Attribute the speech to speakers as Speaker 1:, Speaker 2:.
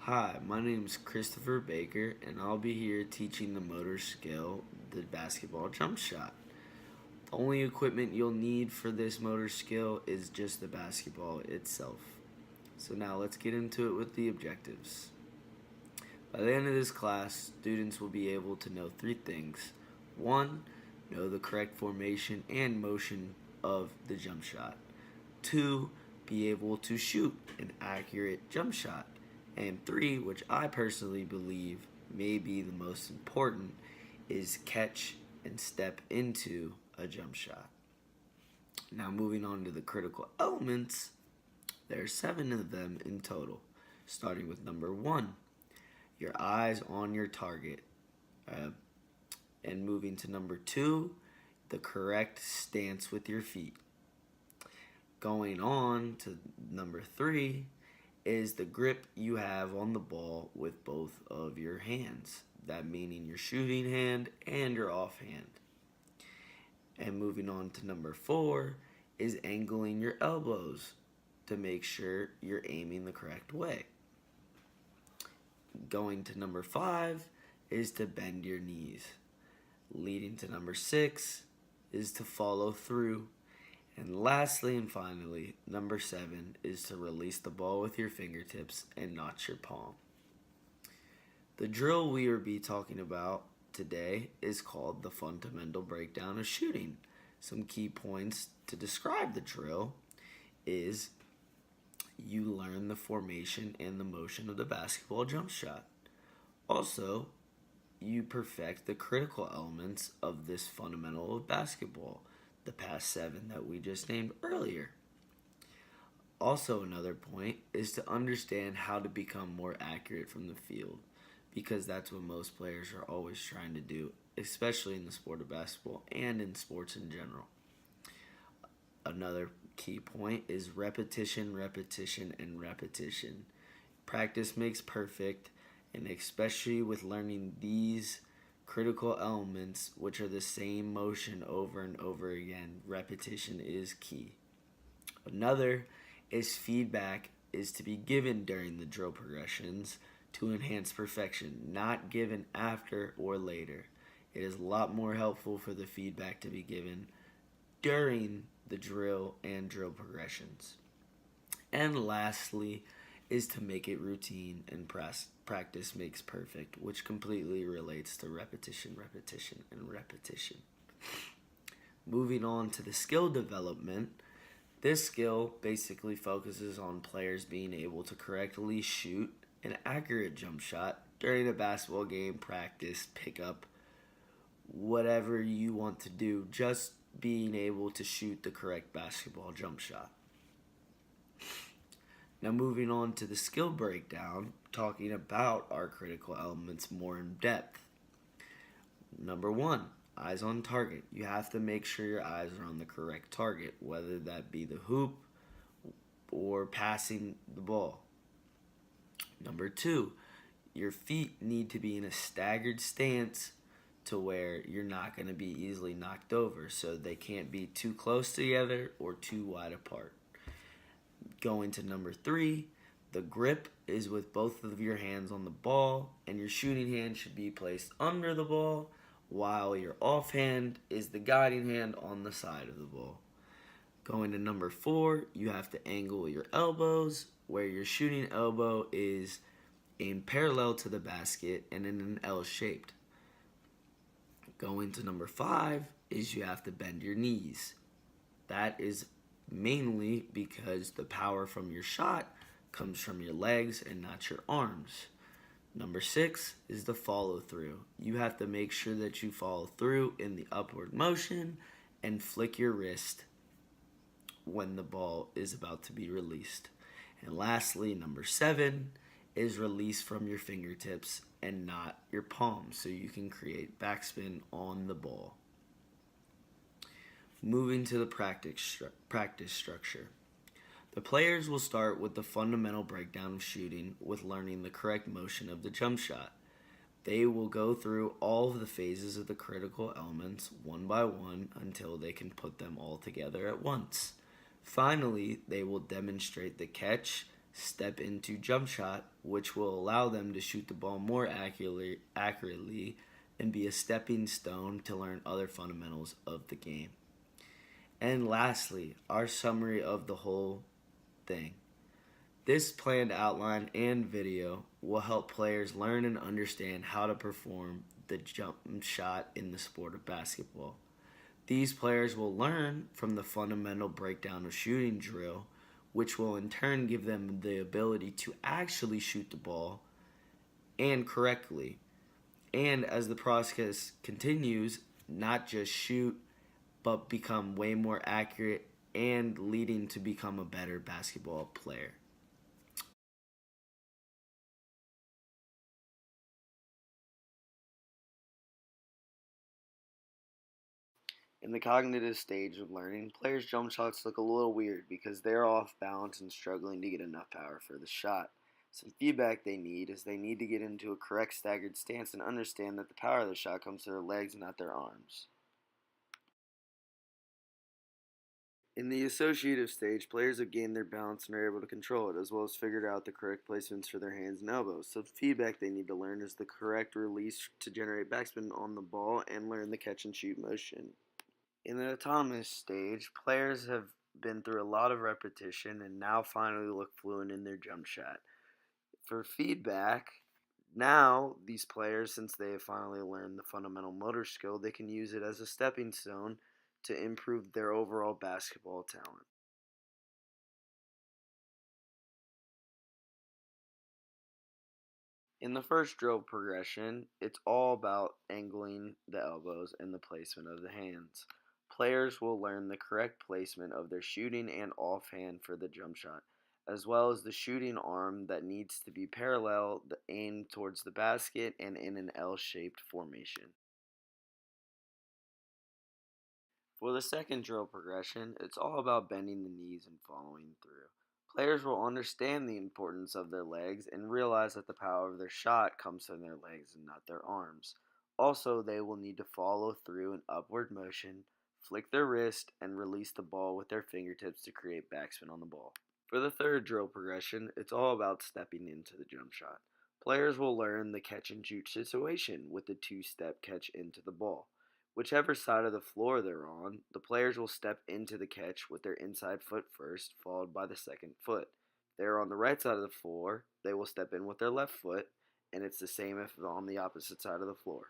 Speaker 1: Hi, my name is Christopher Baker, and I'll be here teaching the motor skill, the basketball jump shot. The only equipment you'll need for this motor skill is just the basketball itself. So now let's get into it with the objectives. By the end of this class, students will be able to know three things. One, know the correct formation and motion of the jump shot. Two, be able to shoot an accurate jump shot. And three, which I personally believe may be the most important, is catch and step into a jump shot. Now, moving on to the critical elements, there are 7 of them in total, starting with number 1, your eyes on your target. And moving to number 2, the correct stance with your feet. Going on to number 3 is the grip you have on the ball with both of your hands. That meaning your shooting hand and your offhand. And moving on to number 4 is angling your elbows to make sure you're aiming the correct way. Going to number 5 is to bend your knees. Leading to number 6 is to follow through. And lastly and finally, number 7 is to release the ball with your fingertips and not your palm. The drill we will be talking about today is called the fundamental breakdown of shooting. Some key points to describe the drill is you learn the formation and the motion of the basketball jump shot. Also, you perfect the critical elements of this fundamental of basketball, the past 7 that we just named earlier. Also, another point is to understand how to become more accurate from the field, because that's what most players are always trying to do, especially in the sport of basketball and in sports in general. Another key point is repetition, repetition, and repetition. Practice makes perfect, and especially with learning these critical elements, which are the same motion over and over again, repetition is key. Another is feedback is to be given during the drill progressions to enhance perfection, not given after or later. It is a lot more helpful for the feedback to be given during the drill and drill progressions. And lastly is to make it routine, and practice makes perfect, which completely relates to repetition, repetition, and repetition. Moving on to the skill development, this skill basically focuses on players being able to correctly shoot an accurate jump shot during a basketball game, practice, pickup, whatever you want to do, just being able to shoot the correct basketball jump shot. Now, moving on to the skill breakdown, talking about our critical elements more in depth. Number 1, eyes on target. You have to make sure your eyes are on the correct target, whether that be the hoop or passing the ball. Number 2, your feet need to be in a staggered stance to where you're not going to be easily knocked over, so they can't be too close together or too wide apart. Going to number 3, the grip is with both of your hands on the ball, and your shooting hand should be placed under the ball, while your offhand is the guiding hand on the side of the ball. Going to number 4, you have to angle your elbows, where your shooting elbow is aimed parallel to the basket and in an L shaped. Going to number 5 is you have to bend your knees. That is mainly because the power from your shot comes from your legs and not your arms. Number 6 is the follow through. You have to make sure that you follow through in the upward motion and flick your wrist when the ball is about to be released. And lastly, number 7 is release from your fingertips and not your palms, so you can create backspin on the ball. Moving to the practice structure. The players will start with the fundamental breakdown of shooting with learning the correct motion of the jump shot. They will go through all of the phases of the critical elements one by one until they can put them all together at once. Finally, they will demonstrate the catch, step into jump shot, which will allow them to shoot the ball more accurately and be a stepping stone to learn other fundamentals of the game. And lastly, our summary of the whole thing. This planned outline and video will help players learn and understand how to perform the jump shot in the sport of basketball. These players will learn from the fundamental breakdown of shooting drill, which will in turn give them the ability to actually shoot the ball and correctly. And as the process continues, not just shoot, but become way more accurate and leading to become a better basketball player. In the cognitive stage of learning, players' jump shots look a little weird because they're off balance and struggling to get enough power for the shot. Some feedback they need is they need to get into a correct staggered stance and understand that the power of the shot comes to their legs, not their arms. In the associative stage, players have gained their balance and are able to control it, as well as figured out the correct placements for their hands and elbows. Some feedback they need to learn is the correct release to generate backspin on the ball and learn the catch and shoot motion. In the autonomous stage, players have been through a lot of repetition and now finally look fluent in their jump shot. For feedback, now these players, since they have finally learned the fundamental motor skill, they can use it as a stepping stone to improve their overall basketball talent. In the first drill progression, it's all about angling the elbows and the placement of the hands. Players will learn the correct placement of their shooting and offhand for the jump shot, as well as the shooting arm that needs to be parallel, the aim towards the basket, and in an L-shaped formation. For the second drill progression, it's all about bending the knees and following through. Players will understand the importance of their legs and realize that the power of their shot comes from their legs and not their arms. Also, they will need to follow through an upward motion, flick their wrist, and release the ball with their fingertips to create backspin on the ball. For the third drill progression, it's all about stepping into the jump shot. Players will learn the catch and shoot situation with the two-step catch into the ball. Whichever side of the floor they're on, the players will step into the catch with their inside foot first, followed by the second foot. If they're on the right side of the floor, they will step in with their left foot, and it's the same if on the opposite side of the floor.